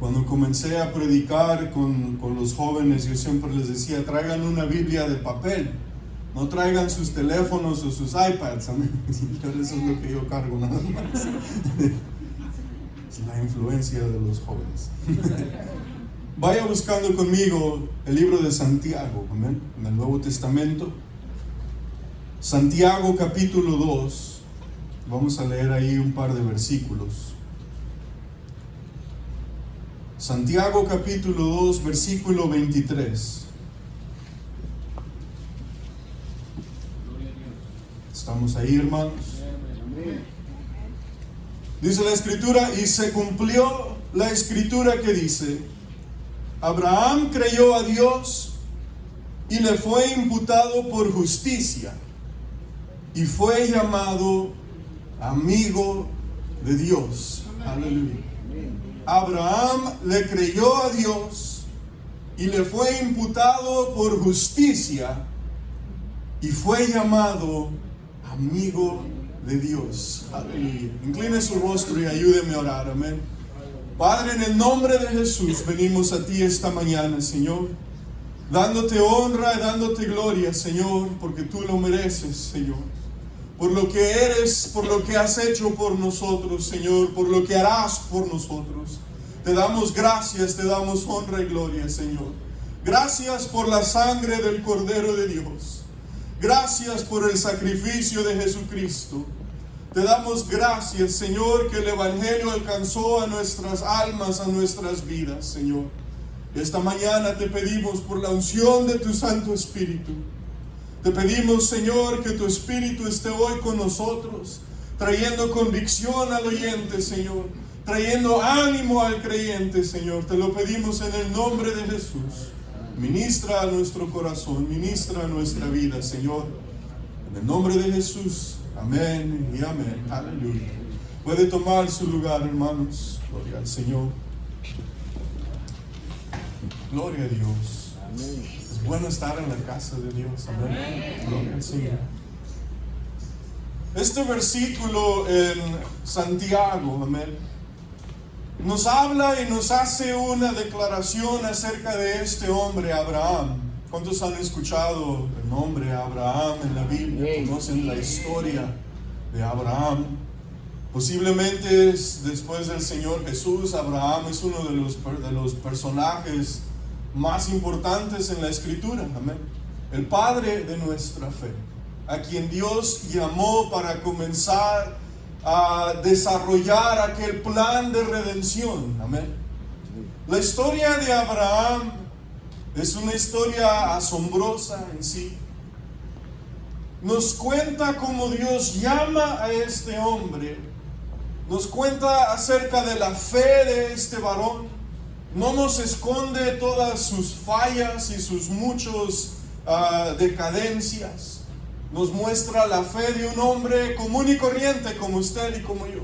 Cuando comencé a predicar con los jóvenes, yo siempre les decía, traigan una Biblia de papel, no traigan sus teléfonos o sus iPads. Amén. Eso es lo que yo cargo nada más. Es la influencia de los jóvenes. Vaya buscando conmigo el libro de Santiago, amén, en el Nuevo Testamento. Santiago capítulo 2, vamos a leer ahí un par de versículos. Santiago capítulo 2, versículo 23. ¿Estamos ahí, hermanos? Dice la Escritura, y se cumplió la Escritura que dice, Abraham creyó a Dios y le fue imputado por justicia, y fue llamado amigo de Dios. Aleluya. Abraham le creyó a Dios y le fue imputado por justicia y fue llamado amigo de Dios. Aleluya. Incline su rostro y ayúdeme a orar. Amén. Padre, en el nombre de Jesús venimos a ti esta mañana, Señor, dándote honra y dándote gloria, Señor, porque tú lo mereces, Señor. Por lo que eres, por lo que has hecho por nosotros, Señor, por lo que harás por nosotros. Te damos gracias, te damos honra y gloria, Señor. Gracias por la sangre del Cordero de Dios. Gracias por el sacrificio de Jesucristo. Te damos gracias, Señor, que el Evangelio alcanzó a nuestras almas, a nuestras vidas, Señor. Esta mañana te pedimos por la unción de tu Santo Espíritu. Te pedimos, Señor, que tu Espíritu esté hoy con nosotros, trayendo convicción al oyente, Señor, trayendo ánimo al creyente, Señor. Te lo pedimos en el nombre de Jesús. Ministra a nuestro corazón, ministra a nuestra vida, Señor. En el nombre de Jesús. Amén y amén. Aleluya. Puede tomar su lugar, hermanos. Gloria al Señor. Gloria a Dios. Amén. Es bueno estar en la casa de Dios. Amén. Gloria al Señor. Este versículo en Santiago, amén, nos habla y nos hace una declaración acerca de este hombre, Abraham. ¿Cuántos han escuchado el nombre Abraham en la Biblia? ¿Conocen la historia de Abraham? Posiblemente después del Señor Jesús, Abraham es uno de los personajes más importantes en la Escritura. Amén. El padre de nuestra fe, a quien Dios llamó para comenzar a desarrollar aquel plan de redención. Amén. La historia de Abraham es una historia asombrosa en sí. Nos cuenta cómo Dios llama a este hombre. Nos cuenta acerca de la fe de este varón. No nos esconde todas sus fallas y sus muchos decadencias. Nos muestra la fe de un hombre común y corriente como usted y como yo.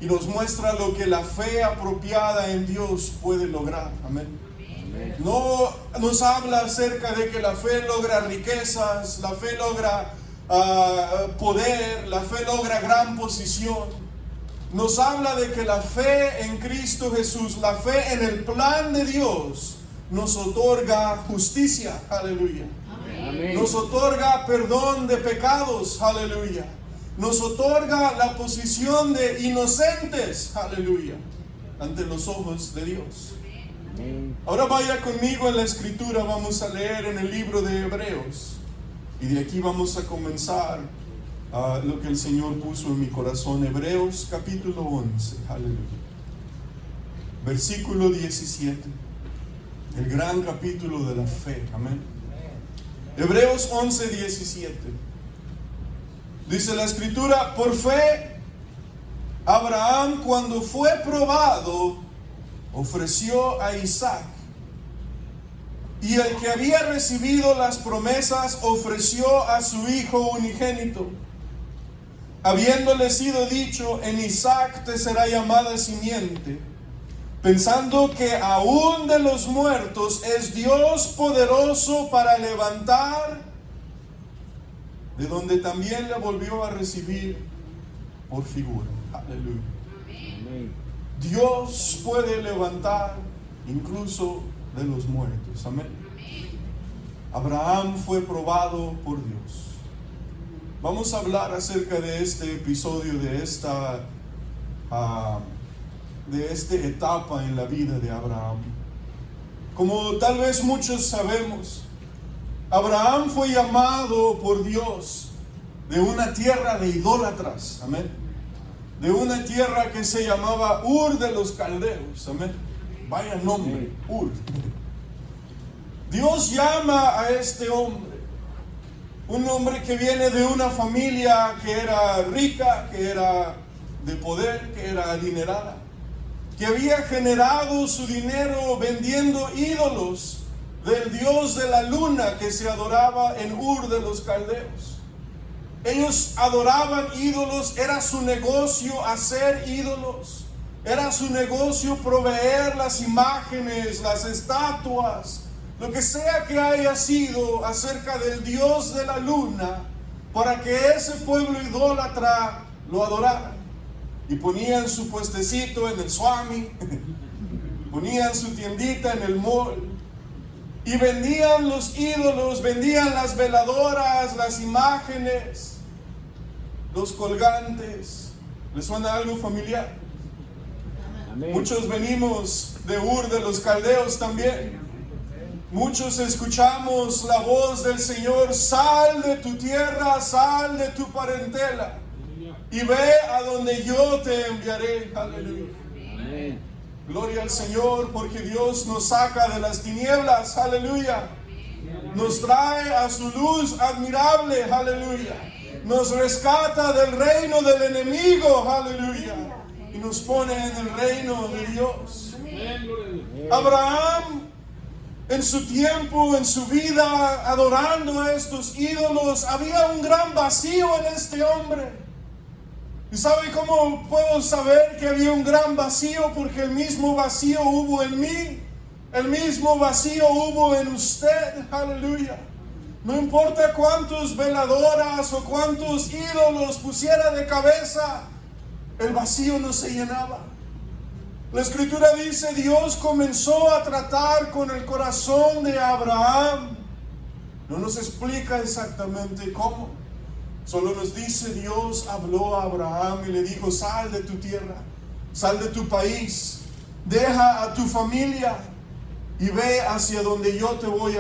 Y nos muestra lo que la fe apropiada en Dios puede lograr. Amén. No nos habla acerca de que la fe logra riquezas, la fe logra poder, la fe logra gran posición. Nos habla de que la fe en Cristo Jesús, la fe en el plan de Dios, nos otorga justicia. Aleluya. Amén. Nos otorga perdón de pecados. Aleluya. Nos otorga la posición de inocentes. Aleluya. Ante los ojos de Dios. Ahora vaya conmigo en la Escritura, vamos a leer en el libro de Hebreos y de aquí vamos a comenzar lo que el Señor puso en mi corazón. Hebreos capítulo 11, aleluya, versículo 17, el gran capítulo de la fe. Amén. Hebreos 11, 17 dice la Escritura: por fe Abraham, cuando fue probado, ofreció a Isaac, y el que había recibido las promesas ofreció a su hijo unigénito, habiéndole sido dicho: en Isaac te será llamada simiente, pensando que aún de los muertos es Dios poderoso para levantar, de donde también le volvió a recibir por figura. Aleluya. Dios puede levantar incluso de los muertos. Amén. Abraham fue probado por Dios. Vamos a hablar acerca de este episodio, de esta etapa en la vida de Abraham. Como tal vez muchos sabemos, Abraham fue llamado por Dios de una tierra de idólatras, amén, de una tierra que se llamaba Ur de los Caldeos, amén. Vaya nombre, Ur. Dios llama a este hombre, un hombre que viene de una familia que era rica, que era de poder, que era adinerada, que había generado su dinero vendiendo ídolos del dios de la luna que se adoraba en Ur de los Caldeos. Ellos adoraban ídolos, era su negocio hacer ídolos, era su negocio proveer las imágenes, las estatuas, lo que sea que haya sido acerca del dios de la luna, para que ese pueblo idólatra lo adorara. Y ponían su puestecito en el Swami, ponían su tiendita en el mall, y vendían los ídolos, vendían las veladoras, las imágenes, los colgantes. ¿Les suena algo familiar? Amén. Muchos venimos de Ur de los Caldeos también. Muchos escuchamos la voz del Señor: sal de tu tierra, sal de tu parentela y ve a donde yo te enviaré. Aleluya. Amén. Gloria al Señor, porque Dios nos saca de las tinieblas, aleluya. Nos trae a su luz admirable, aleluya. Nos rescata del reino del enemigo, aleluya. Y nos pone en el reino de Dios. Abraham, en su tiempo, en su vida, adorando a estos ídolos, había un gran vacío en este hombre. ¿Y sabe cómo puedo saber que había un gran vacío? Porque el mismo vacío hubo en mí, el mismo vacío hubo en usted, aleluya. No importa cuántos veladoras o cuántos ídolos pusiera de cabeza, el vacío no se llenaba. La Escritura dice: Dios comenzó a tratar con el corazón de Abraham. No nos explica exactamente cómo. Solo nos dice: Dios habló a Abraham y le dijo: sal de tu tierra, sal de tu país, deja a tu familia y ve hacia donde yo te voy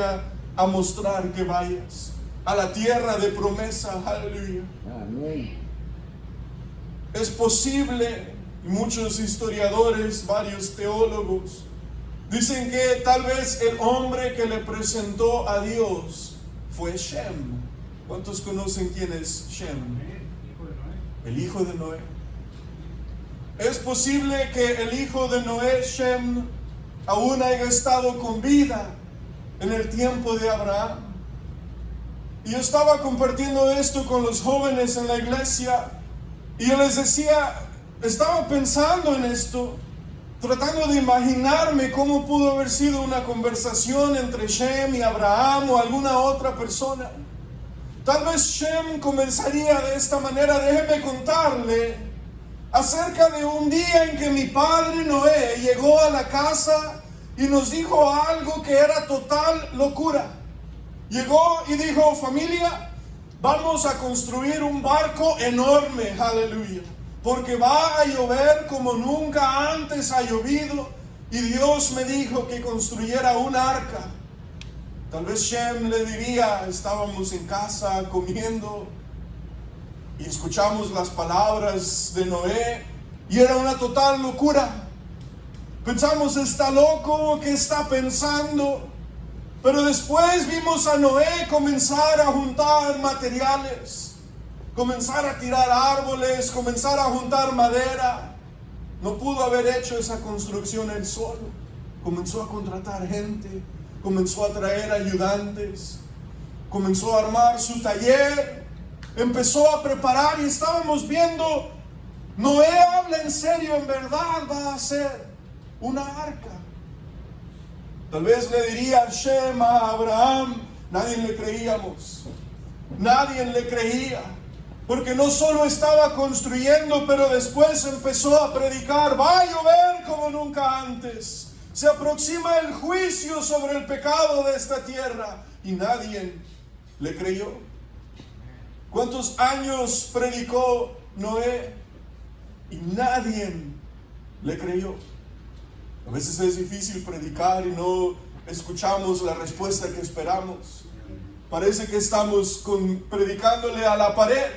a mostrar que vayas, a la tierra de promesa. Aleluya. Amén. Es posible, y muchos historiadores, varios teólogos, dicen que tal vez el hombre que le presentó a Dios fue Shem. ¿Cuántos conocen quién es Shem? El hijo de Noé. Es posible que el hijo de Noé, Shem, aún haya estado con vida en el tiempo de Abraham. Y yo estaba compartiendo esto con los jóvenes en la iglesia, y yo les decía, estaba pensando en esto, tratando de imaginarme cómo pudo haber sido una conversación entre Shem y Abraham o alguna otra persona. Tal vez Shem comenzaría de esta manera: déjeme contarle acerca de un día en que mi padre Noé llegó a la casa y nos dijo algo que era total locura. Llegó y dijo: familia, vamos a construir un barco enorme, aleluya, porque va a llover como nunca antes ha llovido, y Dios me dijo que construyera un arca. Tal vez Shem le diría: estábamos en casa comiendo y escuchamos las palabras de Noé y era una total locura. Pensamos: está loco, ¿qué está pensando? Pero después vimos a Noé comenzar a juntar materiales, comenzar a tirar árboles, comenzar a juntar madera. No pudo haber hecho esa construcción él solo. Comenzó a contratar gente, comenzó a traer ayudantes, comenzó a armar su taller, empezó a preparar, y estábamos viendo: Noé habla en serio, en verdad va a hacer una arca. Tal vez le diría Shem a Abraham, nadie le creíamos, nadie le creía, porque no solo estaba construyendo, pero después empezó a predicar: va a llover nunca antes. Se aproxima el juicio sobre el pecado de esta tierra. Y nadie le creyó. ¿Cuántos años predicó Noé? Y nadie le creyó. A veces es difícil predicar y no escuchamos la respuesta que esperamos. Parece que estamos predicándole a la pared.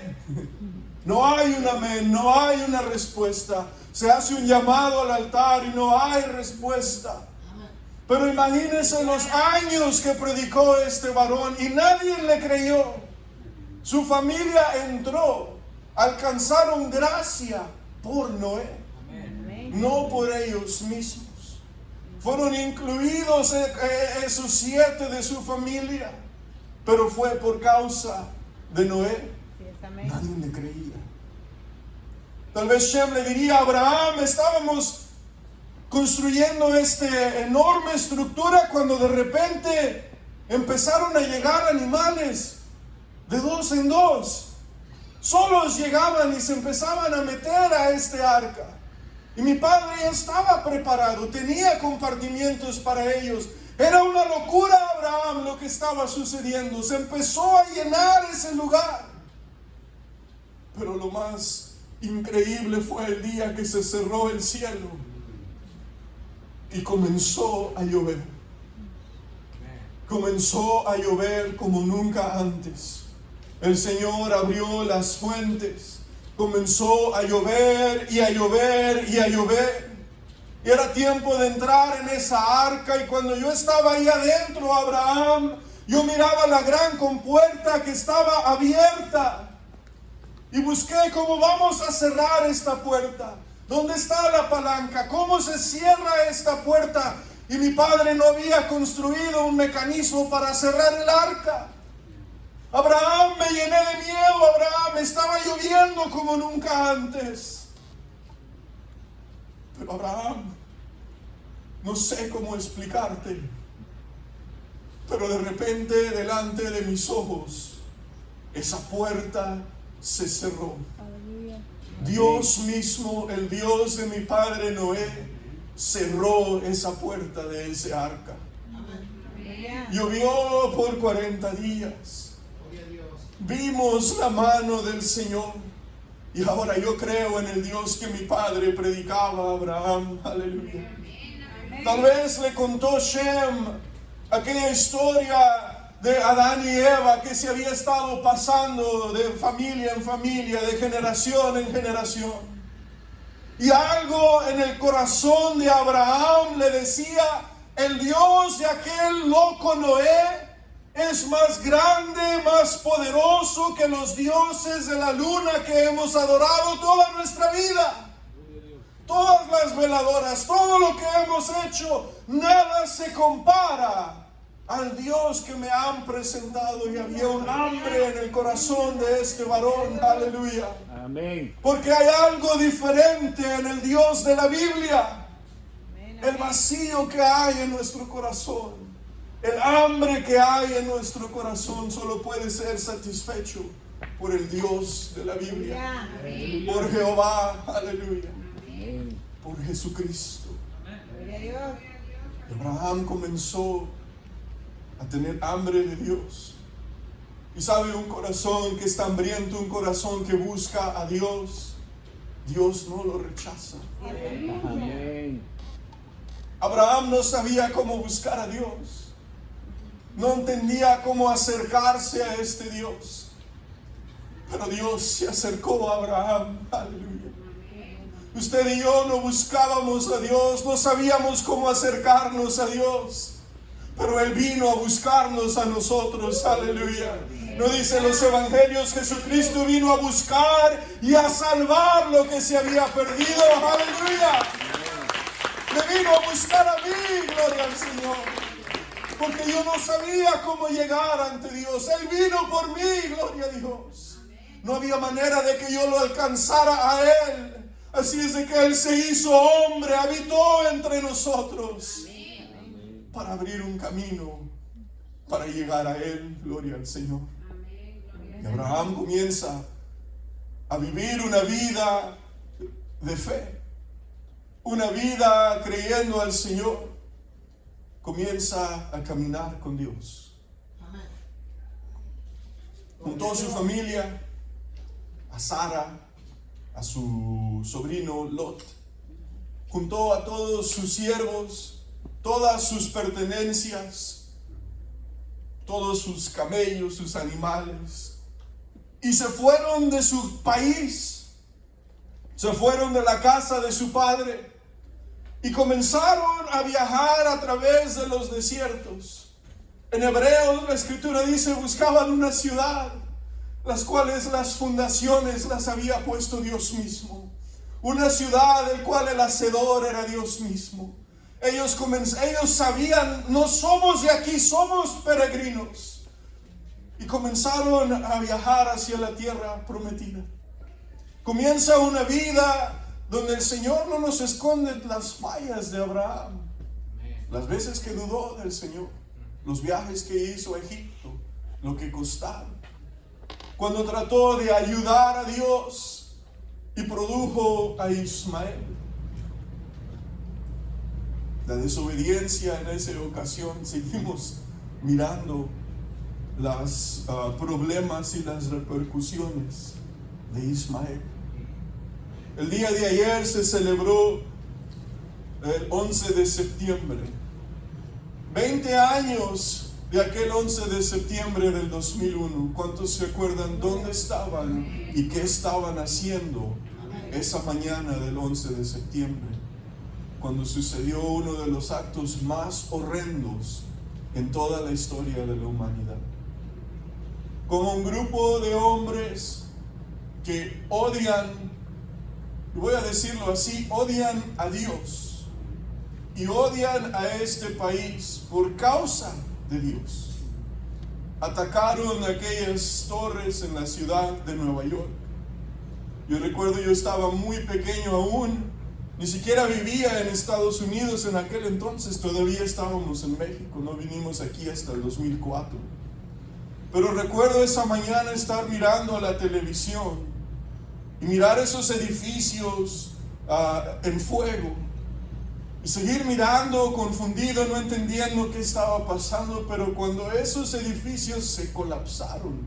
No hay un amén, no hay una respuesta. Se hace un llamado al altar y no hay respuesta. Pero imagínense los años que predicó este varón y nadie le creyó. Su familia entró, alcanzaron gracia por Noé, no por ellos mismos. Fueron incluidos esos 7 de su familia, pero fue por causa de Noé. Nadie le creía. Tal vez Shem le diría a Abraham: estábamos construyendo esta enorme estructura cuando de repente empezaron a llegar animales de 2 en 2. Solos llegaban y se empezaban a meter a este arca. Y mi padre ya estaba preparado, tenía compartimientos para ellos. Era una locura, Abraham, lo que estaba sucediendo. Se empezó a llenar ese lugar. Pero lo más increíble fue el día que se cerró el cielo y comenzó a llover. Comenzó a llover como nunca antes. El Señor abrió las fuentes, comenzó a llover y a llover y a llover. Y era tiempo de entrar en esa arca, y cuando yo estaba ahí adentro, Abraham, yo miraba la gran compuerta que estaba abierta y busqué cómo vamos a cerrar esta puerta. ¿Dónde está la palanca? ¿Cómo se cierra esta puerta? Y mi padre no había construido un mecanismo para cerrar el arca. Abraham, me llené de miedo, Abraham, estaba lloviendo como nunca antes. Pero Abraham, no sé cómo explicarte, pero de repente delante de mis ojos, esa puerta se cerró. Dios mismo, el Dios de mi padre Noé, cerró esa puerta de ese arca. Llovió por 40 días. Vimos la mano del Señor. Y ahora yo creo en el Dios que mi padre predicaba a Abraham. Aleluya. Tal vez le contó Shem aquella historia de Adán y Eva que se había estado pasando de familia en familia, de generación en generación. Y algo en el corazón de Abraham le decía: el Dios de aquel loco Noé es más grande, más poderoso que los dioses de la luna que hemos adorado toda nuestra vida. Todas las veladoras, todo lo que hemos hecho, nada se compara al Dios que me han presentado. Y había un hambre en el corazón de este varón. Aleluya. Amén. Porque hay algo diferente en el Dios de la Biblia. El vacío que hay en nuestro corazón, el hambre que hay en nuestro corazón solo puede ser satisfecho por el Dios de la Biblia. Por Jehová, aleluya. Por Jesucristo. Abraham comenzó a tener hambre de Dios. Y sabe, un corazón que está hambriento, un corazón que busca a Dios, Dios no lo rechaza. Amén. Abraham no sabía cómo buscar a Dios. No entendía cómo acercarse a este Dios. Pero Dios se acercó a Abraham. Aleluya. Usted y yo no buscábamos a Dios, no sabíamos cómo acercarnos a Dios. Pero Él vino a buscarnos a nosotros. Aleluya. ¿No dice los evangelios? Jesucristo vino a buscar y a salvar lo que se había perdido. Aleluya. Me vino a buscar a mí, gloria al Señor. Porque yo no sabía cómo llegar ante Dios. Él vino por mí, gloria a Dios. No había manera de que yo lo alcanzara a Él. Así es de que Él se hizo hombre, habitó entre nosotros para abrir un camino para llegar a Él, gloria al Señor. Y Abraham comienza a vivir una vida de fe. una vida creyendo al Señor, comienza a caminar con Dios. Juntó a su familia, a Sara, a su sobrino Lot, juntó a todos sus siervos, todas sus pertenencias, todos sus camellos, sus animales, y se fueron de su país, se fueron de la casa de su padre y comenzaron a viajar a través de los desiertos. En Hebreos la escritura dice, buscaban una ciudad, las cuales las fundaciones las había puesto Dios mismo. Una ciudad del cual el hacedor era Dios mismo. Ellos sabían, no somos de aquí, somos peregrinos. Y comenzaron a viajar hacia la tierra prometida. Comienza una vida donde el Señor no nos esconde las fallas de Abraham. Las veces que dudó del Señor, los viajes que hizo a Egipto, lo que costaron. Cuando trató de ayudar a Dios y produjo a Ismael. La desobediencia en esa ocasión, seguimos mirando los problemas y las repercusiones de Ismael. El día de ayer se celebró el 11 de septiembre. 20 años de aquel 11 de septiembre del 2001. ¿Cuántos se acuerdan dónde estaban y qué estaban haciendo esa mañana del 11 de septiembre? Cuando sucedió uno de los actos más horrendos en toda la historia de la humanidad. Como un grupo de hombres que odian, y voy a decirlo así, odian a Dios y odian a este país por causa de Dios. Atacaron aquellas torres en la ciudad de Nueva York. Yo recuerdo, yo estaba muy pequeño aún, ni siquiera vivía en Estados Unidos en aquel entonces, todavía estábamos en México, no vinimos aquí hasta el 2004. Pero recuerdo esa mañana estar mirando la televisión y mirar esos edificios en fuego y seguir mirando confundido, no entendiendo qué estaba pasando. Pero cuando esos edificios se colapsaron,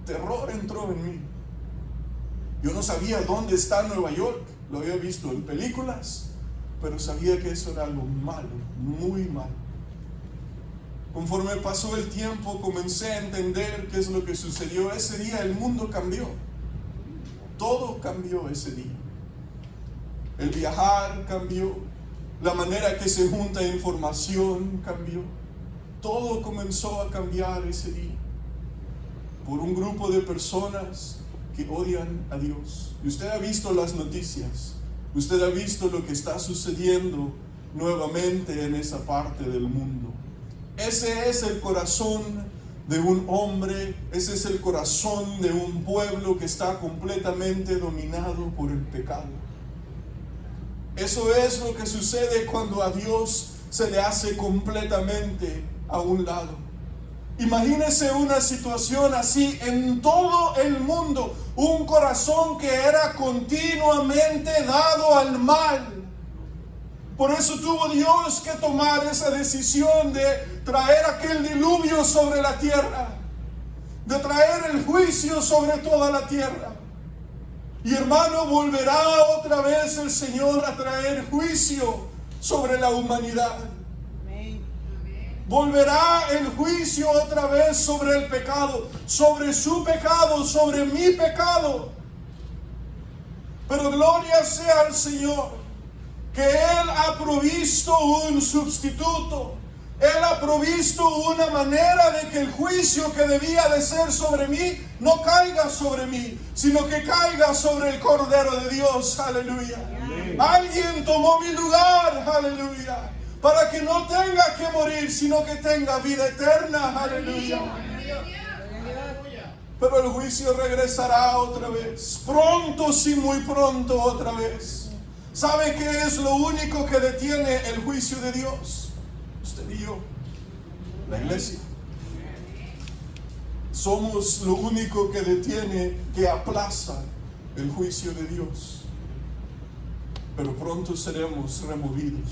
terror entró en mí. Yo no sabía dónde está Nueva York, lo había visto en películas, pero sabía que eso era algo malo, muy malo. Conforme pasó el tiempo, comencé a entender qué es lo que sucedió. Ese día el mundo cambió. Todo cambió ese día. El viajar cambió. La manera que se junta información cambió. Todo comenzó a cambiar ese día. Por un grupo de personas que odian a Dios. Y usted ha visto las noticias. Usted ha visto lo que está sucediendo nuevamente en esa parte del mundo. Ese es el corazón de un hombre, ese es el corazón de un pueblo que está completamente dominado por el pecado. Eso es lo que sucede cuando a Dios se le hace completamente a un lado. Imagínese una situación así en todo el mundo, un corazón que era continuamente dado al mal. Por eso tuvo Dios que tomar esa decisión de traer aquel diluvio sobre la tierra, de traer el juicio sobre toda la tierra. Y hermano, volverá otra vez el Señor a traer juicio sobre la humanidad. Volverá el juicio otra vez sobre el pecado, sobre su pecado, sobre mi pecado. Pero gloria sea al Señor, que Él ha provisto un sustituto. Él ha provisto una manera de que el juicio que debía de ser sobre mí no caiga sobre mí, sino que caiga sobre el Cordero de Dios. Aleluya. Amén. Alguien tomó mi lugar. Aleluya. Para que no tenga que morir, sino que tenga vida eterna. Aleluya. Pero el juicio regresará otra vez. Pronto, sí, muy pronto otra vez. ¿Sabe qué es lo único que detiene el juicio de Dios? Usted y yo, la iglesia. Somos lo único que detiene, que aplaza el juicio de Dios. pero pronto seremos removidos.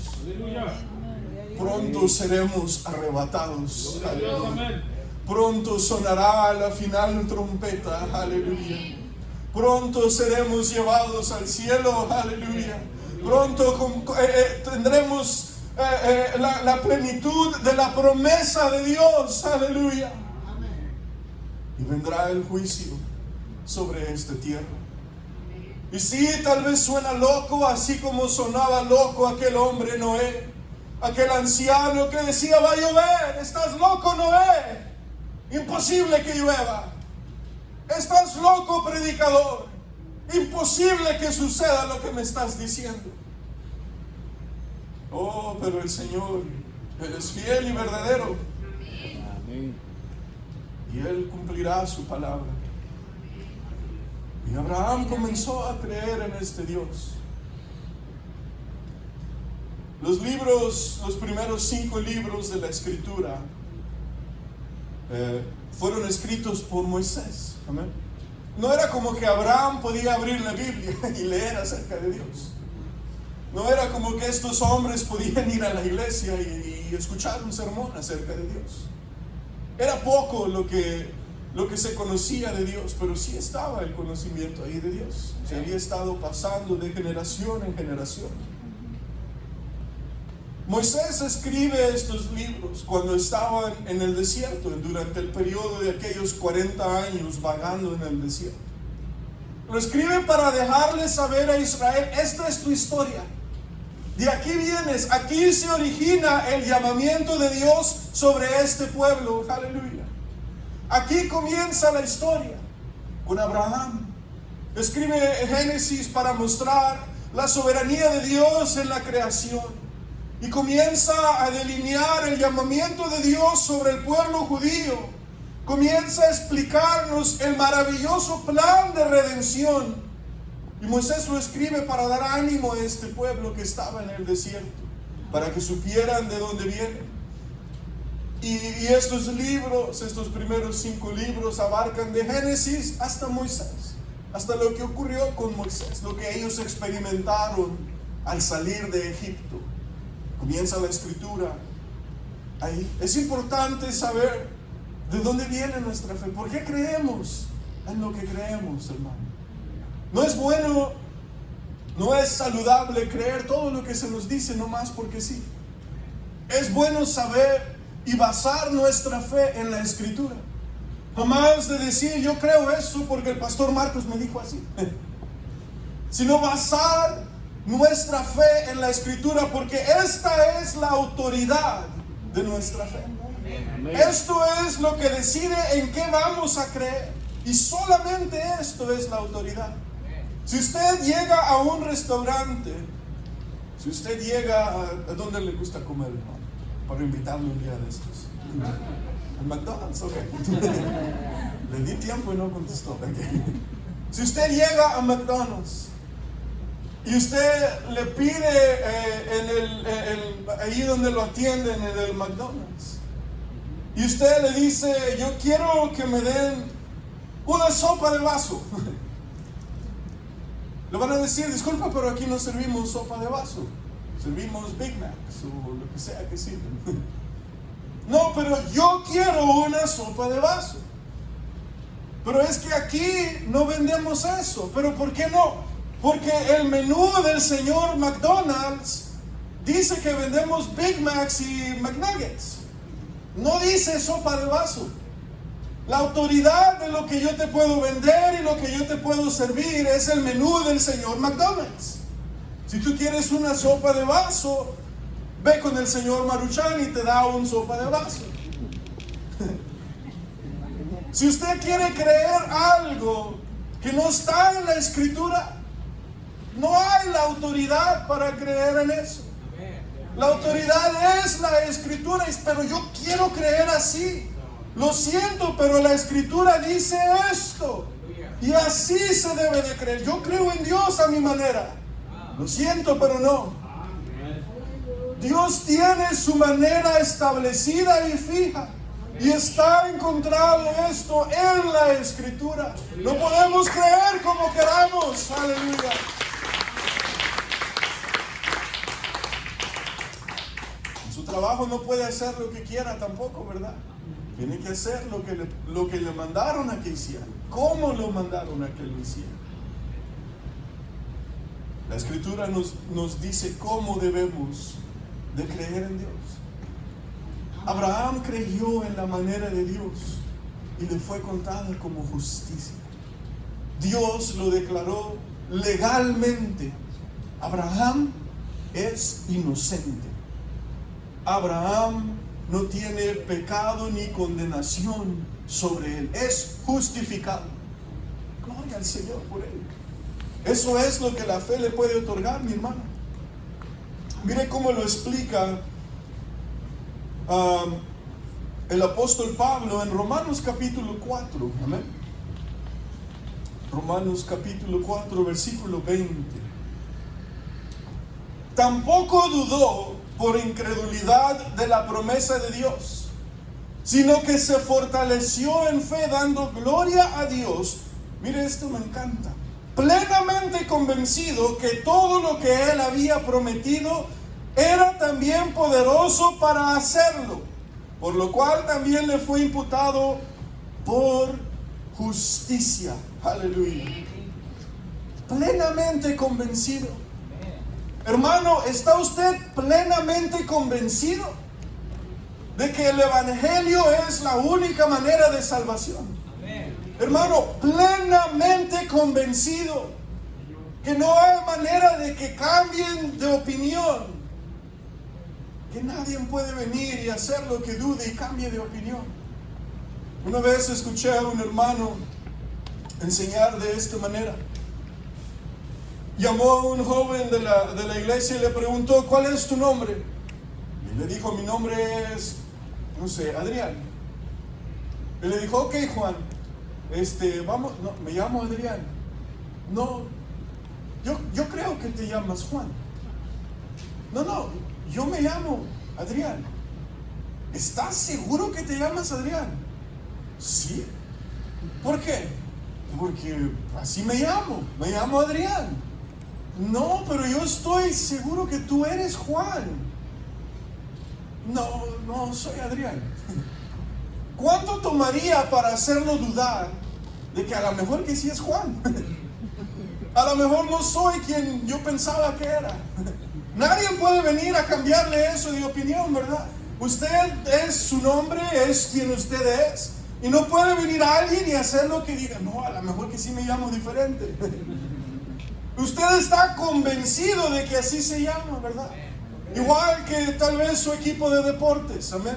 Pronto seremos arrebatados. Aleluya. Pronto sonará la final trompeta. Aleluya. Pronto seremos llevados al cielo. Aleluya. Pronto tendremos la plenitud de la promesa de Dios. Aleluya. Y vendrá el juicio sobre esta tierra. Y sí, tal vez suena loco, así como sonaba loco aquel hombre Noé, aquel anciano que decía: va a llover. Estás loco, Noé, imposible que llueva. Estás loco, predicador, imposible que suceda lo que me estás diciendo. Oh, pero el Señor, Él es fiel y verdadero. Amén. Y Él cumplirá su palabra. Y Abraham comenzó a creer en este Dios. Los primeros 5 libros de la Escritura fueron escritos por Moisés. Amén. No era como que Abraham podía abrir la Biblia y leer acerca de Dios. No era como que estos hombres podían ir a la iglesia y escuchar un sermón acerca de Dios. Era poco lo que se conocía de Dios, pero sí estaba el conocimiento ahí de Dios. Se había estado pasando de generación en generación. Moisés escribe estos libros cuando estaban en el desierto, durante el periodo de aquellos 40 años vagando en el desierto. Lo escribe para dejarle saber a Israel: esta es tu historia. De aquí vienes, aquí se origina el llamamiento de Dios sobre este pueblo. Aleluya. Aquí comienza la historia con Abraham. Escribe Génesis para mostrar la soberanía de Dios en la creación. Y comienza a delinear el llamamiento de Dios sobre el pueblo judío. Comienza a explicarnos el maravilloso plan de redención. Y Moisés lo escribe para dar ánimo a este pueblo que estaba en el desierto, para que supieran de dónde vienen. Y estos libros, estos primeros 5 libros, abarcan de Génesis hasta Moisés, hasta lo que ocurrió con Moisés, lo que ellos experimentaron al salir de Egipto. Comienza la escritura ahí. Es importante saber de dónde viene nuestra fe. ¿Por qué creemos en lo que creemos, hermano? No es bueno, no es saludable creer todo lo que se nos dice nomás porque sí. Es bueno saber y basar nuestra fe en la escritura. Jamás de decir: yo creo eso porque el pastor Marcos me dijo así. Sino basar nuestra fe en la escritura, porque esta es la autoridad de nuestra fe. Amén. Esto es lo que decide en qué vamos a creer, y solamente esto es la autoridad. Si usted llega a un restaurante, si usted llega a donde le gusta comer, hermano, para invitarle un día de estos, al McDonald's, ok. Le di tiempo y no contestó. Okay. Si usted llega a McDonald's y usted le pide ahí donde lo atienden en el McDonald's, y usted le dice: yo quiero que me den una sopa de vaso, le van a decir: disculpa, pero aquí no servimos sopa de vaso, servimos Big Macs o lo que sea que sirven. No, pero yo quiero una sopa de vaso. Pero es que aquí no vendemos eso. ¿Pero por qué no? Porque el menú del señor McDonald's dice que vendemos Big Macs y McNuggets. No dice sopa de vaso. La autoridad de lo que yo te puedo vender y lo que yo te puedo servir es el menú del señor McDonald's. Si tú quieres una sopa de vaso, ve con el señor Maruchan y te da una sopa de vaso. Si usted quiere creer algo que no está en la escritura, no hay la autoridad para creer en eso. La autoridad es la escritura. Pero yo quiero creer así. Lo siento, pero la escritura dice esto, y así se debe de creer. Yo creo en Dios a mi manera. Lo siento, pero no. Dios tiene su manera establecida y fija, y está encontrado esto en la escritura. No podemos creer como queramos. Aleluya. su trabajo no puede hacer lo que quiera tampoco, ¿verdad? Tiene que hacer lo que le mandaron a que hiciera. ¿Cómo lo mandaron a que lo hiciera? La Escritura nos dice cómo debemos de creer en Dios. Abraham creyó en la manera de Dios y le fue contada como justicia. Dios lo declaró legalmente. Abraham es inocente. Abraham no tiene pecado ni condenación sobre él. Es justificado. Gloria al Señor por él. Eso es lo que la fe le puede otorgar, mi hermano. Mire cómo lo explica el apóstol Pablo en Romanos capítulo 4. Amén. Romanos capítulo 4, versículo 20. Tampoco dudó por incredulidad de la promesa de Dios, sino que se fortaleció en fe, dando gloria a Dios. Mire, esto me encanta. Plenamente convencido que todo lo que él había prometido era también poderoso para hacerlo, por lo cual también le fue imputado por justicia. Aleluya. Plenamente convencido. Hermano, ¿está usted plenamente convencido de que el Evangelio es la única manera de salvación? Amén. Hermano, plenamente convencido que no hay manera de que cambien de opinión, que nadie puede venir y hacer lo que dude y cambie de opinión. Una vez escuché a un hermano enseñar de esta manera. Llamó a un joven de la iglesia y le preguntó: ¿cuál es tu nombre? Y le dijo: mi nombre es, no sé, Adrián. Y le dijo: ok, Juan, vamos, no, me llamo Adrián. No, yo creo que te llamas Juan. No, yo me llamo Adrián. ¿Estás seguro que te llamas Adrián? Sí. ¿Por qué? Porque así me llamo Adrián. No, pero yo estoy seguro que tú eres Juan. No, soy Adrián. ¿Cuánto tomaría para hacerlo dudar de que a lo mejor que sí es Juan? A lo mejor no soy quien yo pensaba que era. Nadie puede venir a cambiarle eso de opinión, ¿verdad? Usted es su nombre, es quien usted es. Y no puede venir alguien y hacer lo que diga: no, a lo mejor que sí me llamo diferente. Usted está convencido de que así se llama, ¿verdad? Igual que tal vez su equipo de deportes, amén.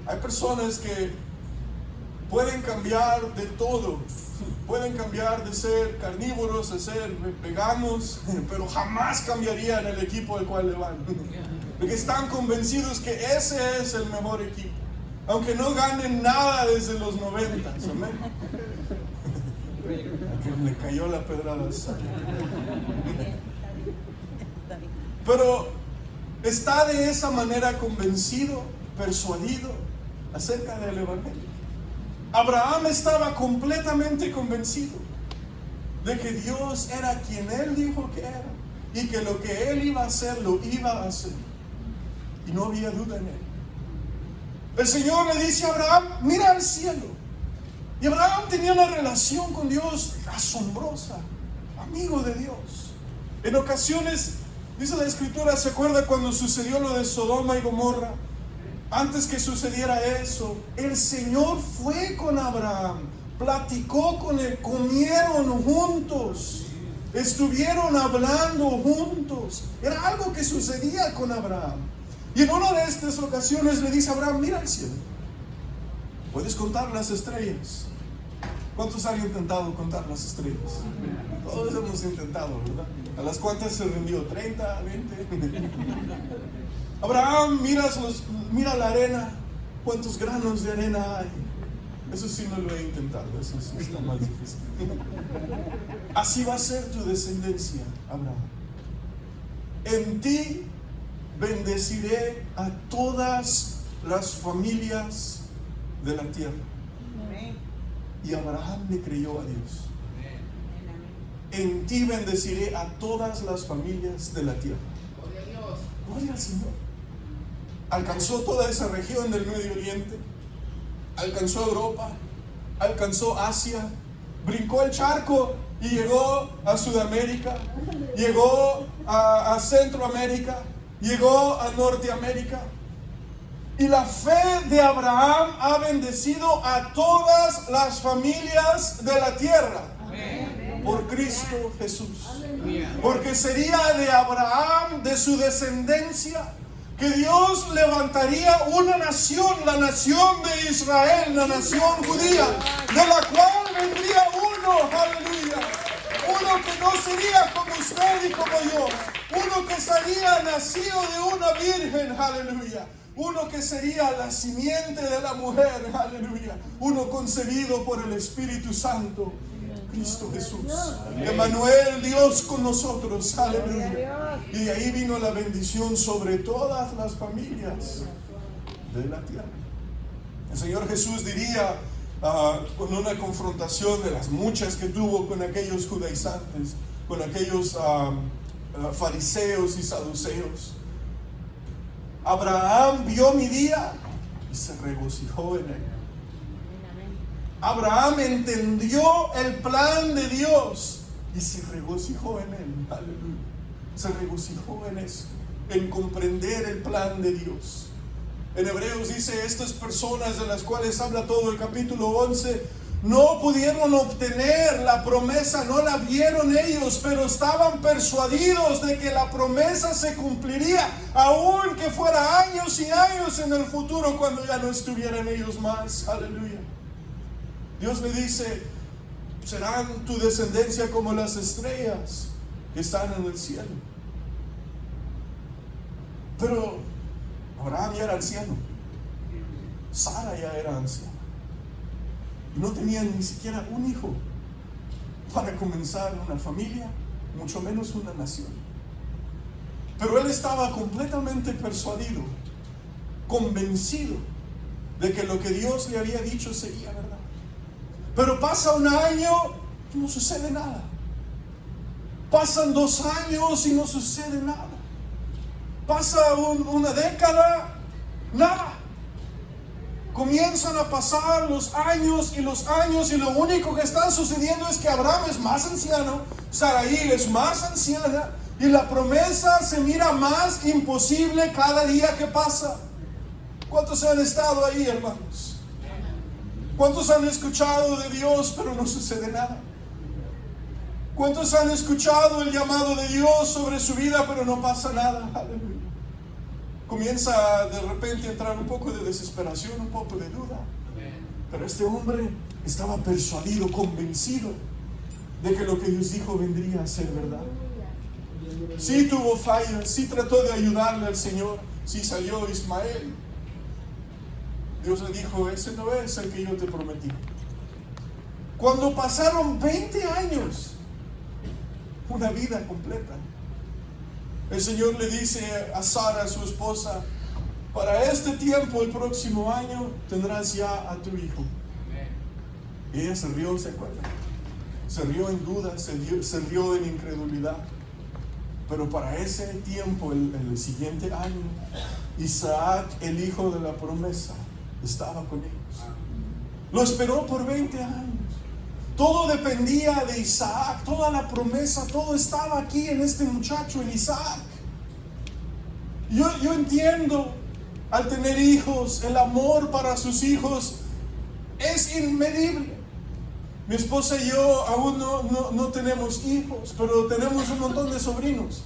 Hay personas que pueden cambiar de todo. Pueden cambiar de ser carnívoros a ser veganos, pero jamás cambiarían el equipo al cual le van. Porque están convencidos que ese es el mejor equipo, aunque no ganen nada desde los 90. Amén. Que le cayó la pedrada. Pero está de esa manera convencido, persuadido acerca del Evangelio. Abraham estaba completamente convencido de que Dios era quien él dijo que era, y que lo que él iba a hacer, lo iba a hacer. Y no había duda en él. El Señor le dice a Abraham: mira al cielo. Y Abraham tenía una relación con Dios asombrosa, amigo de Dios. En ocasiones, dice la Escritura, ¿se acuerda cuando sucedió lo de Sodoma y Gomorra? Antes que sucediera eso, el Señor fue con Abraham, platicó con él, comieron juntos, estuvieron hablando juntos. Era algo que sucedía con Abraham. Y en una de estas ocasiones le dice a Abraham: mira al cielo. ¿Puedes contar las estrellas? ¿Cuántos han intentado contar las estrellas? Todos hemos intentado, ¿verdad? ¿A las cuántas se rindió? ¿30? ¿20? Abraham, mira la arena. ¿Cuántos granos de arena hay? Eso sí no lo he intentado. Eso sí está más difícil. Así va a ser tu descendencia, Abraham. En ti bendeciré a todas las familias de la tierra. Y Abraham le creyó a Dios. en ti bendeciré a todas las familias de la tierra. Gloria al Señor. Alcanzó toda esa región del Medio Oriente, alcanzó Europa, alcanzó Asia, brincó el charco y llegó a Sudamérica, llegó a Centroamérica, llegó a Norteamérica. Y la fe de Abraham ha bendecido a todas las familias de la tierra. Por Cristo Jesús. Porque sería de Abraham, de su descendencia, que Dios levantaría una nación, la nación de Israel, la nación judía, de la cual vendría uno, aleluya, uno que no sería como usted y como yo, uno que sería nacido de una virgen, aleluya, uno que sería la simiente de la mujer, aleluya, uno concebido por el Espíritu Santo, Cristo Jesús. Emmanuel, Dios con nosotros, aleluya. Y de ahí vino la bendición sobre todas las familias de la tierra. El Señor Jesús diría, con una confrontación de las muchas que tuvo con aquellos judaizantes, con aquellos fariseos y saduceos: Abraham vio mi día y se regocijó en él. Abraham entendió el plan de Dios y se regocijó en él. Aleluya. Se regocijó en eso, en comprender el plan de Dios. En Hebreos dice, estas personas de las cuales habla todo el capítulo 11, no pudieron obtener la promesa, no la vieron ellos, pero estaban persuadidos de que la promesa se cumpliría, aun que fuera años y años en el futuro, cuando ya no estuvieran ellos más. Aleluya. Dios le dice, serán tu descendencia como las estrellas que están en el cielo. Pero Abraham ya era anciano, Sara ya era anciana, no tenían ni siquiera un hijo para comenzar una familia, mucho menos una nación. Pero él estaba completamente persuadido, convencido de que lo que Dios le había dicho sería verdad. Pero pasa un año y no sucede nada. Pasan 2 años y no sucede nada. Pasa una década, nada. Comienzan a pasar los años y lo único que está sucediendo es que Abraham es más anciano, Sarai es más anciana y la promesa se mira más imposible cada día que pasa. ¿Cuántos han estado ahí, hermanos? ¿Cuántos han escuchado de Dios pero no sucede nada? ¿Cuántos han escuchado el llamado de Dios sobre su vida pero no pasa nada? Aleluya. Comienza de repente a entrar un poco de desesperación, un poco de duda. Pero este hombre estaba persuadido, convencido de que lo que Dios dijo vendría a ser verdad. Sí tuvo fallas, sí trató de ayudarle al Señor, sí salió Ismael. Dios le dijo, ese no es el que yo te prometí. Cuando pasaron 20 años, una vida completa, el Señor le dice a Sara, su esposa, para este tiempo, el próximo año, tendrás ya a tu hijo. Y ella se rió, ¿se acuerdan? Se rió en duda, se rió en incredulidad. Pero para ese tiempo, el siguiente año, Isaac, el hijo de la promesa, estaba con ellos. Lo esperó por 20 años. Todo dependía de Isaac, toda la promesa, todo estaba aquí en este muchacho, en Isaac. Yo entiendo, al tener hijos, el amor para sus hijos es inmedible. Mi esposa y yo aún no tenemos hijos, pero tenemos un montón de sobrinos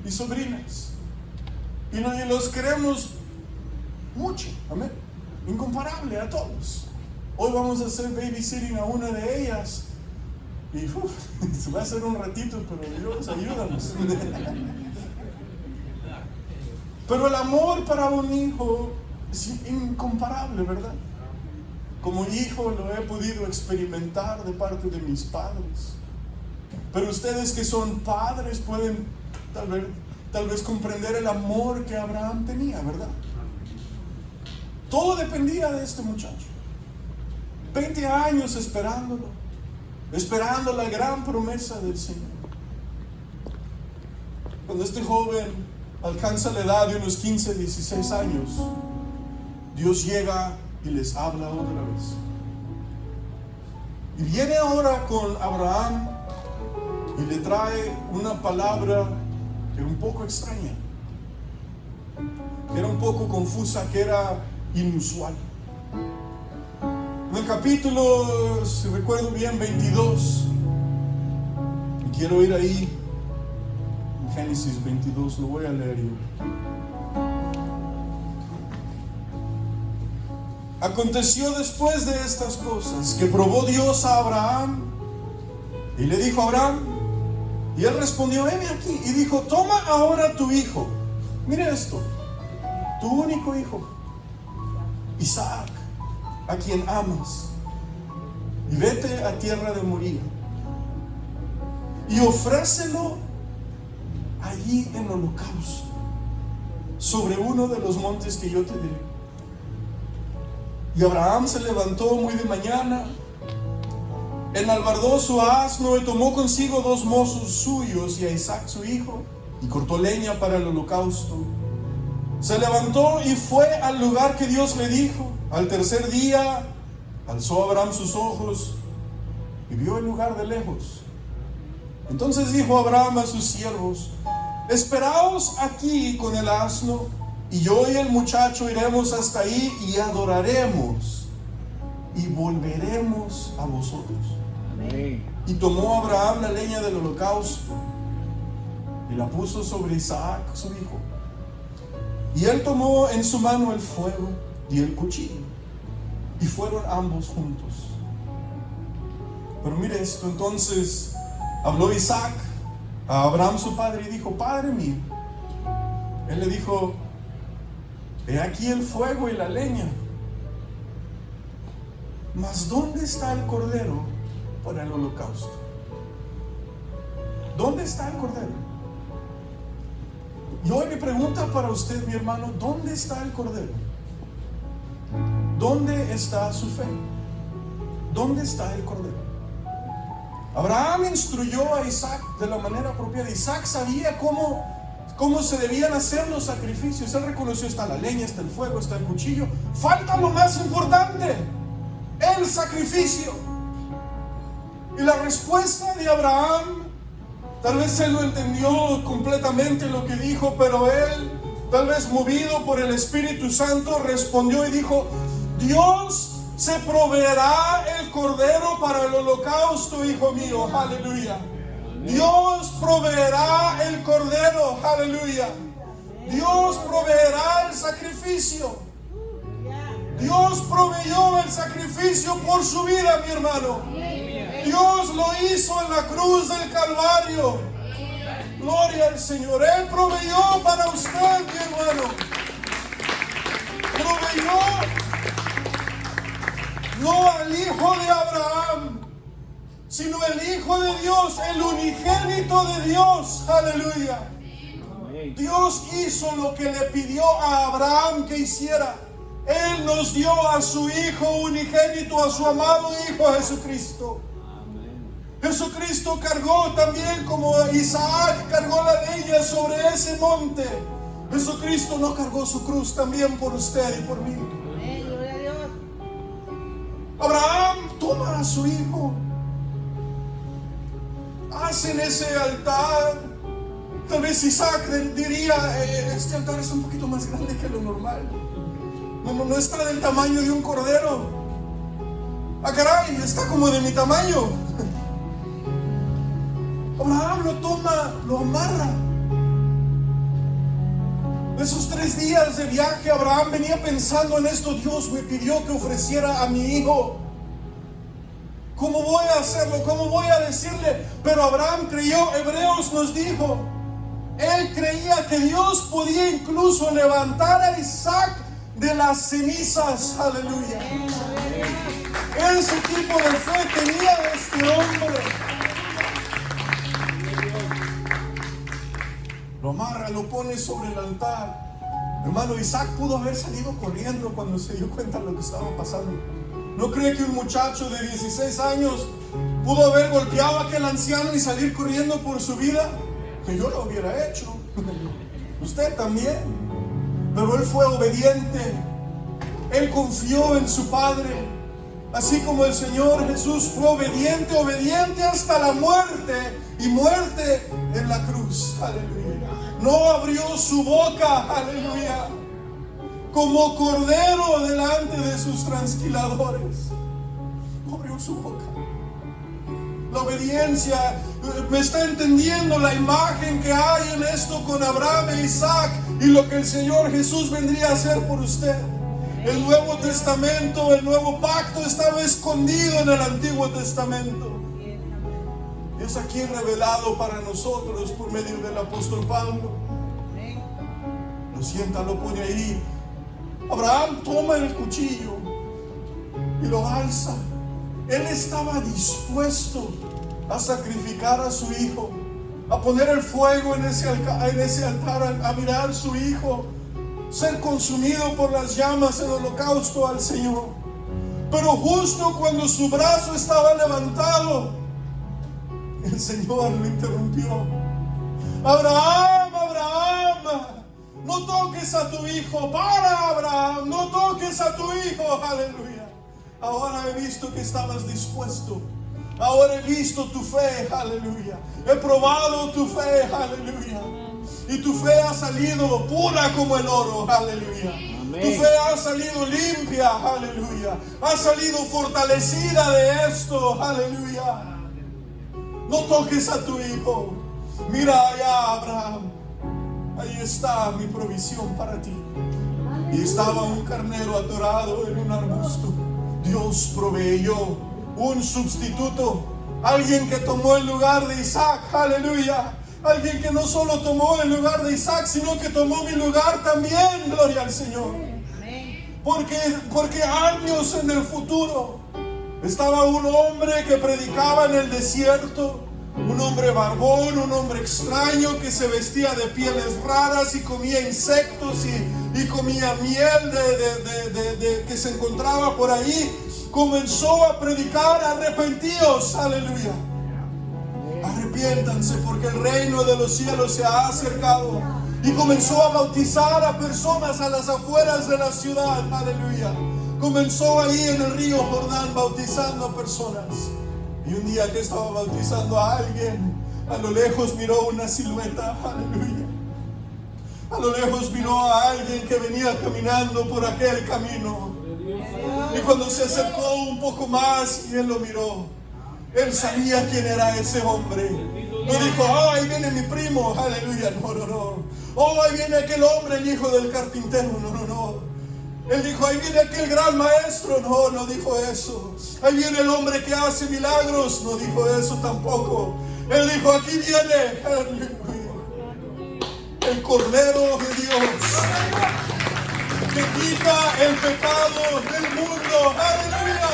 y sobrinas. Y los queremos mucho, amén. Incomparable a todos. Hoy vamos a hacer babysitting a una de ellas. Y se va a hacer un ratito, pero Dios, ayúdanos. Pero el amor para un hijo es incomparable, ¿verdad? Como hijo lo he podido experimentar de parte de mis padres. Pero ustedes que son padres pueden tal vez comprender el amor que Abraham tenía, ¿verdad? Todo dependía de este muchacho. 20 años esperándolo. esperando la gran promesa del Señor. Cuando este joven alcanza la edad de unos 15, 16 años, Dios llega y les habla otra vez. Y viene ahora con Abraham y le trae una palabra que era un poco extraña, que era un poco confusa, que era inusual. En el capítulo, si recuerdo bien, 22, y quiero ir ahí, en Génesis 22, lo voy a leer yo. Aconteció después de estas cosas que probó Dios a Abraham y le dijo a Abraham, y él respondió, heme aquí, y dijo, toma ahora tu hijo, mire esto, tu único hijo, Isaac, a quien amas, y vete a tierra de Moría y ofrécelo allí en holocausto sobre uno de los montes que yo te diré. Y Abraham se levantó muy de mañana, enalbardó su asno y tomó consigo 2 mozos suyos y a Isaac su hijo, y cortó leña para el holocausto. Se levantó y fue al lugar que Dios le dijo. Al tercer día alzó Abraham sus ojos y vio el lugar de lejos. Entonces dijo Abraham a sus siervos, esperaos aquí con el asno, y yo y el muchacho iremos hasta ahí y adoraremos y volveremos a vosotros. Amén. Y tomó Abraham la leña del holocausto y la puso sobre Isaac su hijo. Y él tomó en su mano el fuego y el cuchillo, y fueron ambos juntos. Pero mire esto, entonces habló Isaac a Abraham su padre y dijo, Padre mío. Él le dijo, he aquí el fuego y la leña, mas ¿dónde está el cordero para el holocausto? ¿Dónde está el cordero? Y hoy mi pregunta para usted, mi hermano, ¿dónde está el cordero? ¿Dónde está su fe? ¿Dónde está el cordero? Abraham instruyó a Isaac de la manera apropiada. Isaac sabía cómo se debían hacer los sacrificios. Él reconoció, está la leña, está el fuego, está el cuchillo. Falta lo más importante, el sacrificio. Y la respuesta de Abraham, tal vez él no entendió completamente lo que dijo, pero él, tal vez movido por el Espíritu Santo, respondió y dijo, Dios se proveerá el cordero para el holocausto, hijo mío, aleluya. Dios proveerá el cordero, aleluya. Dios proveerá el sacrificio. Dios proveyó el sacrificio por su vida, mi hermano. Dios lo hizo en la cruz del Calvario. Gloria al Señor. Él proveyó para usted, mi hermano. Proveyó no al hijo de Abraham, sino el Hijo de Dios, el unigénito de Dios, aleluya. Dios hizo lo que le pidió a Abraham que hiciera. Él nos dio a su Hijo unigénito, a su amado Hijo Jesucristo. Jesucristo cargó también, como Isaac cargó la leña sobre ese monte. Jesucristo no cargó su cruz también por usted y por mí. Abraham toma a su hijo, hacen ese altar. Tal vez Isaac diría, este altar es un poquito más grande que lo normal. No está del tamaño de un cordero. Ah, caray, está como de mi tamaño. Abraham lo toma, lo amarra. Esos 3 días de viaje, Abraham venía pensando en esto. Dios me pidió que ofreciera a mi hijo. ¿Cómo voy a hacerlo? ¿Cómo voy a decirle? Pero Abraham creyó. Hebreos nos dijo, él creía que Dios podía incluso levantar a Isaac de las cenizas. Aleluya. Ese tipo de fe tenía este hombre. Lo amarra, lo pone sobre el altar. Hermano, Isaac pudo haber salido corriendo cuando se dio cuenta de lo que estaba pasando. ¿No cree que un muchacho de 16 años Pudo haber golpeado a aquel anciano y salir corriendo por su vida, que yo lo hubiera hecho. Usted también. Pero él fue obediente. Él confió en su Padre. Así como el Señor Jesús fue obediente, obediente hasta la muerte, y muerte en la cruz. Aleluya. No abrió su boca, aleluya, como cordero delante de sus trasquiladores. No abrió su boca. La obediencia, me está entendiendo la imagen que hay en esto con Abraham e Isaac y lo que el Señor Jesús vendría a hacer por usted. El Nuevo Testamento, el Nuevo Pacto estaba escondido en el Antiguo Testamento. Es aquí revelado para nosotros por medio del apóstol Pablo. Lo sienta, lo pone ahí. Abraham toma el cuchillo y lo alza. Él estaba dispuesto a sacrificar a su hijo, a poner el fuego en ese altar, a mirar a su hijo ser consumido por las llamas en holocausto al Señor. Pero justo cuando su brazo estaba levantado, el Señor lo interrumpió. Abraham, Abraham, no toques a tu hijo. Para, Abraham, no toques a tu hijo. Aleluya. Ahora he visto que estabas dispuesto. Ahora he visto tu fe. Aleluya. He probado tu fe. Aleluya. Y tu fe ha salido pura como el oro. Aleluya. Amén. Tu fe ha salido limpia. Aleluya. Ha salido fortalecida de esto. Aleluya. No toques a tu hijo. Mira allá, Abraham. Ahí está mi provisión para ti. Y estaba un carnero atorado en un arbusto. Dios proveyó un sustituto. Alguien que tomó el lugar de Isaac. Aleluya. Alguien que no solo tomó el lugar de Isaac, sino que tomó mi lugar también. Gloria al Señor. Porque años en el futuro estaba un hombre que predicaba en el desierto. Un hombre barbón, un hombre extraño que se vestía de pieles raras y comía insectos y comía miel que se encontraba por ahí. Comenzó a predicar: arrepentíos, aleluya. Arrepiéntanse porque el reino de los cielos se ha acercado. Y comenzó a bautizar a personas a las afueras de la ciudad, aleluya. Comenzó ahí en el río Jordán bautizando a personas. Y un día que estaba bautizando a alguien, a lo lejos miró una silueta, aleluya. A lo lejos miró a alguien que venía caminando por aquel camino. Y cuando se acercó un poco más y él lo miró, él sabía quién era ese hombre. No dijo: oh, ahí viene mi primo, aleluya. No, no, no. Oh, ahí viene aquel hombre, el hijo del carpintero. No, no, no. Él dijo: ahí viene aquel gran maestro. No, no dijo eso. Ahí viene el hombre que hace milagros. No dijo eso tampoco. Él dijo: aquí viene, aleluya, el Cordero de Dios, que quita el pecado del mundo. Aleluya.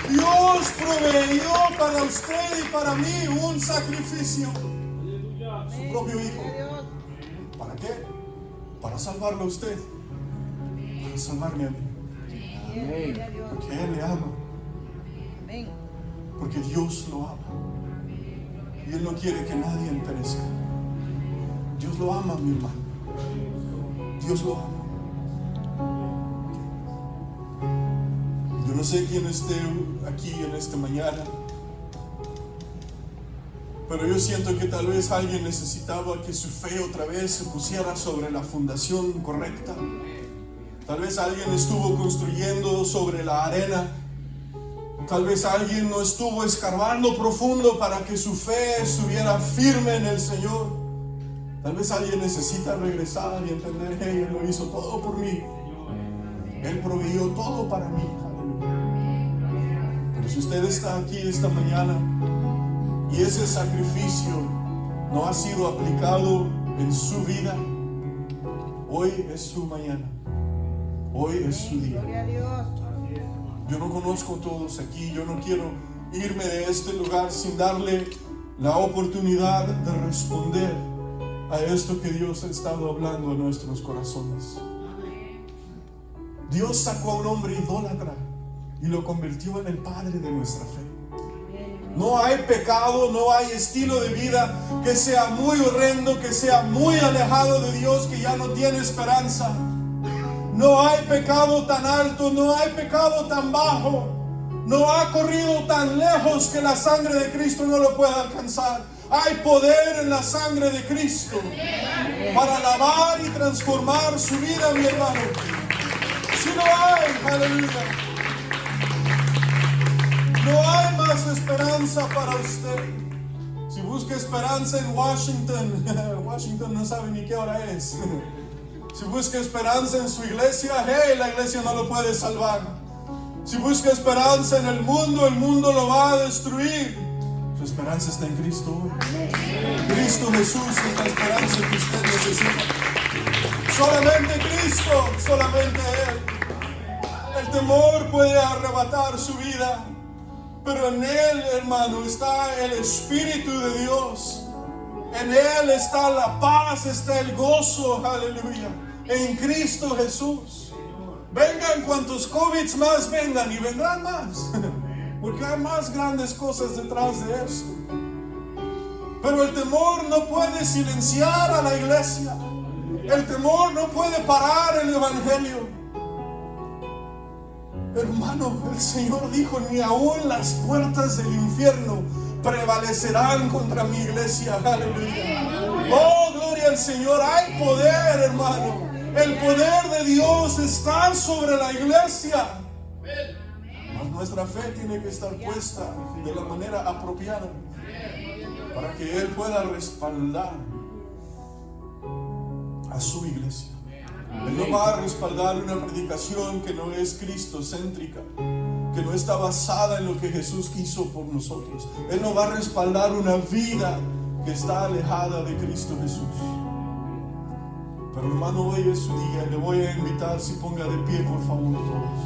Dios proveyó para usted y para mí un sacrificio. Su propio hijo. ¿Para qué? Para salvarlo a usted, para salvarme a mí. Amén. Porque Él le ama. Porque Dios lo ama. Y Él no quiere que nadie perezca. Dios lo ama, mi hermano. Dios lo ama. Yo no sé quién esté aquí en esta mañana, pero yo siento que tal vez alguien necesitaba que su fe otra vez se pusiera sobre la fundación correcta. Tal vez alguien estuvo construyendo sobre la arena. Tal vez alguien no estuvo escarbando profundo para que su fe estuviera firme en el Señor. Tal vez alguien necesita regresar y entender: hey, Él lo hizo todo por mí. Él proveyó todo para mí. Pero si usted está aquí esta mañana y ese sacrificio no ha sido aplicado en su vida, hoy es su mañana. Hoy es su día. Yo no conozco a todos aquí. Yo no quiero irme de este lugar sin darle la oportunidad de responder a esto que Dios ha estado hablando en nuestros corazones. Dios sacó a un hombre idólatra y lo convirtió en el Padre de nuestra fe. No hay pecado, no hay estilo de vida que sea muy horrendo, que sea muy alejado de Dios, que ya no tiene esperanza. No hay pecado tan alto, no hay pecado tan bajo. No ha corrido tan lejos que la sangre de Cristo no lo pueda alcanzar. Hay poder en la sangre de Cristo para lavar y transformar su vida, mi hermano. Si lo hay, aleluya. No hay más esperanza para usted. Si busca esperanza en Washington, Washington no sabe ni qué hora es. Si busca esperanza en su iglesia, hey, la iglesia no lo puede salvar. Si busca esperanza en el mundo lo va a destruir. Su esperanza está en Cristo. Cristo Jesús es la esperanza que usted necesita. Solamente Cristo, solamente Él. El temor puede arrebatar su vida, pero en Él, hermano, está el Espíritu de Dios. En Él está la paz, está el gozo, aleluya. En Cristo Jesús. Vengan cuantos COVID más vengan, y vendrán más, porque hay más grandes cosas detrás de esto. Pero el temor no puede silenciar a la iglesia. El temor no puede parar el evangelio. Hermano, el Señor dijo: ni aún las puertas del infierno prevalecerán contra mi iglesia. Aleluya. Oh, gloria al Señor. Hay poder, hermano. El poder de Dios está sobre la iglesia. Mas nuestra fe tiene que estar puesta de la manera apropiada para que Él pueda respaldar a su iglesia. Él no va a respaldar una predicación que no es cristocéntrica, que no está basada en lo que Jesús hizo por nosotros. Él no va a respaldar una vida que está alejada de Cristo Jesús. Pero hermano, hoy es su día. Le voy a invitar, si ponga de pie por favor todos.